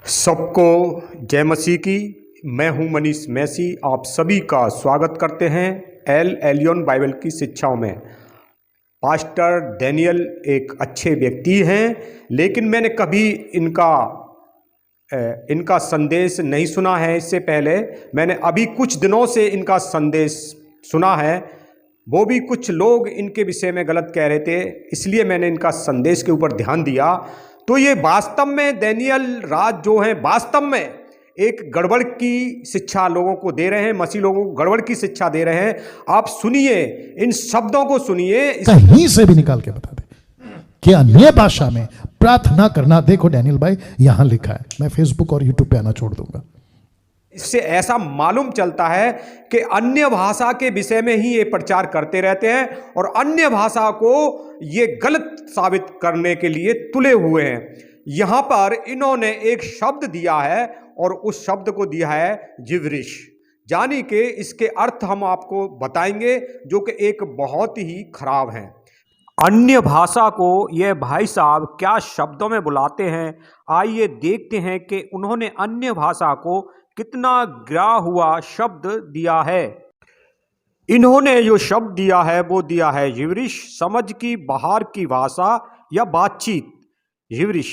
सबको जय मसीह की। मैं हूं मनीष मैसी। आप सभी का स्वागत करते हैं एल एलियन बाइबल की शिक्षाओं में। पास्टर डैनियल एक अच्छे व्यक्ति हैं, लेकिन मैंने कभी इनका संदेश नहीं सुना है। इससे पहले मैंने अभी कुछ दिनों से इनका संदेश सुना है। वो भी कुछ लोग इनके विषय में गलत कह रहे थे, इसलिए मैंने इनका संदेश के ऊपर ध्यान दिया। तो ये वास्तव में डैनियल राज जो हैं वास्तव में एक गड़बड़ की शिक्षा लोगों को दे रहे हैं, मसीह लोगों को गड़बड़ की शिक्षा दे रहे हैं। आप सुनिए, इन शब्दों को सुनिए। कहीं से भी निकाल के बता दे कि अन्य भाषा में प्रार्थना करना। देखो डैनियल भाई यहां लिखा है, मैं फेसबुक और यूट्यूब पे आना छोड़ दूंगा। इससे ऐसा मालूम चलता है कि अन्य भाषा के विषय में ही ये प्रचार करते रहते हैं और अन्य भाषा को ये गलत साबित करने के लिए तुले हुए हैं। यहां पर इन्होंने एक शब्द दिया है और उस शब्द को दिया है जिब्रिश, यानी कि इसके अर्थ हम आपको बताएंगे, जो कि एक बहुत ही खराब है। अन्य भाषा को ये भाई साहब क्या शब्दों में बुलाते हैं, आइए देखते हैं कि उन्होंने अन्य भाषा को कितना गिरा हुआ शब्द दिया है। इन्होंने जो शब्द दिया है वो दिया है जिब्रिश, समझ की बाहर की भाषा या बातचीत। जिब्रिश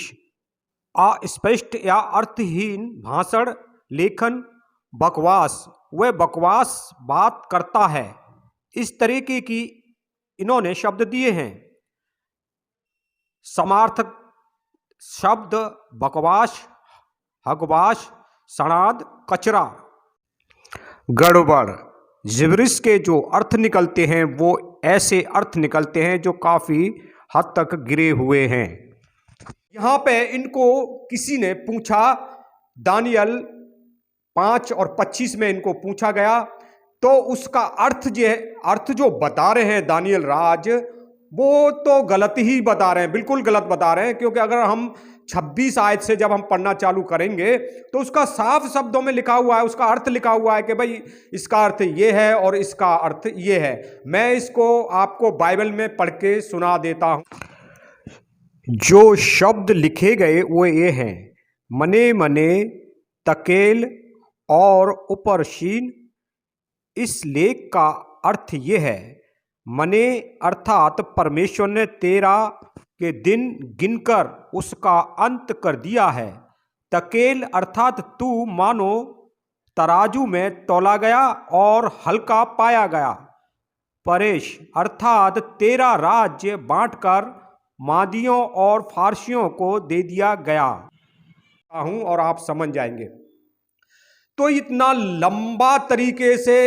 अस्पष्ट या अर्थहीन भाषण, लेखन, बकवास। वह बकवास बात करता है, इस तरीके की इन्होंने शब्द दिए हैं। समार्थक शब्द बकवास, हकवास, सड़ाद, कचरा, गड़बड़। जिब्रिश के जो अर्थ निकलते हैं वो ऐसे अर्थ निकलते हैं जो काफ़ी हद तक गिरे हुए हैं। यहाँ पे इनको किसी ने पूछा, दानियल 5 और 25 में इनको पूछा गया, तो उसका अर्थ जो बता रहे हैं दानियल राज, वो तो गलत ही बता रहे हैं, बिल्कुल गलत बता रहे हैं। क्योंकि अगर हम 26 आयत से जब हम पढ़ना चालू करेंगे तो उसका साफ शब्दों में लिखा हुआ है, उसका अर्थ लिखा हुआ है कि भाई इसका अर्थ ये है और इसका अर्थ ये है। मैं इसको आपको बाइबल में पढ़ के सुना देता हूं। जो शब्द लिखे गए वो ये हैं, मने मने, तकेल और उपरशीन। इस लेख का अर्थ ये है, मने अर्थात परमेश्वर ने 13 के दिन गिनकर उसका अंत कर दिया है। तकेल अर्थात तू मानो तराजू में तौला गया और हल्का पाया गया। परेश अर्थात 13 राज्य बांटकर मादियों और फारसियों को दे दिया गया हूं, और आप समझ जाएंगे। तो इतना लंबा तरीके से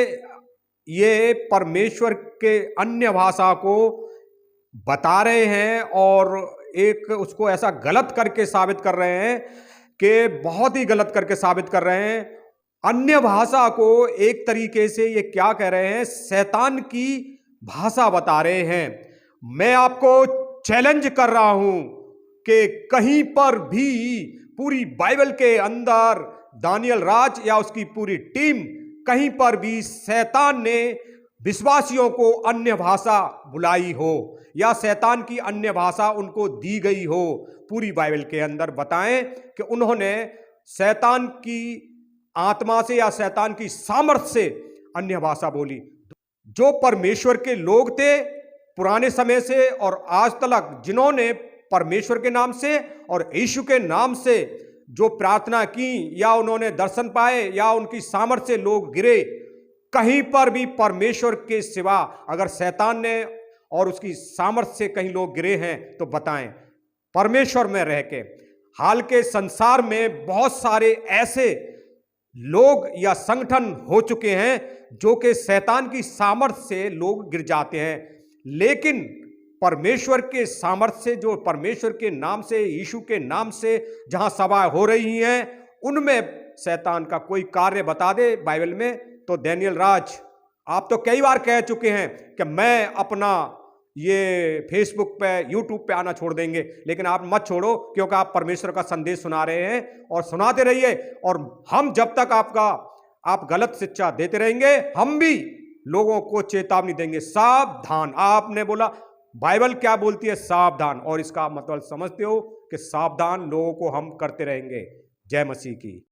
ये परमेश्वर के अन्य भाषा को बता रहे हैं और एक उसको ऐसा गलत करके साबित कर रहे हैं कि बहुत ही गलत करके साबित कर रहे हैं। अन्य भाषा को एक तरीके से ये क्या कह रहे हैं, शैतान की भाषा बता रहे हैं। मैं आपको चैलेंज कर रहा हूं कि कहीं पर भी पूरी बाइबल के अंदर दानियल राज या उसकी पूरी टीम, कहीं पर भी शैतान ने विश्वासियों को अन्य भाषा बुलाई हो या शैतान की अन्य भाषा उनको दी गई हो, पूरी बाइबल के अंदर बताएं कि उन्होंने शैतान की आत्मा से या शैतान की सामर्थ्य से अन्य भाषा बोली। जो परमेश्वर के लोग थे पुराने समय से और आज तक, जिन्होंने परमेश्वर के नाम से और यीशु के नाम से जो प्रार्थना की या उन्होंने दर्शन पाए या उनकी सामर्थ्य से लोग गिरे, कहीं पर भी परमेश्वर के सिवा अगर शैतान ने और उसकी सामर्थ्य से कहीं लोग गिरे हैं तो बताएं। परमेश्वर में रह के हाल के संसार में बहुत सारे ऐसे लोग या संगठन हो चुके हैं जो कि शैतान की सामर्थ्य से लोग गिर जाते हैं, लेकिन परमेश्वर के सामर्थ्य से, जो परमेश्वर के नाम से, यीशु के नाम से जहां सभाएं हो रही हैं, उनमें शैतान का कोई कार्य बता दे बाइबल में। तो डैनियल राज, आप तो कई बार कह चुके हैं कि मैं अपना ये फेसबुक पे, यूट्यूब पे आना छोड़ देंगे, लेकिन आप मत छोड़ो, क्योंकि आप परमेश्वर का संदेश सुना रहे हैं और सुनाते रहिए। और हम जब तक आप गलत शिक्षा देते रहेंगे, हम भी लोगों को चेतावनी देंगे, सावधान। आपने बोला बाइबल क्या बोलती है, सावधान, और इसका मतलब समझते हो कि सावधान लोगों को हम करते रहेंगे। जय मसीह की।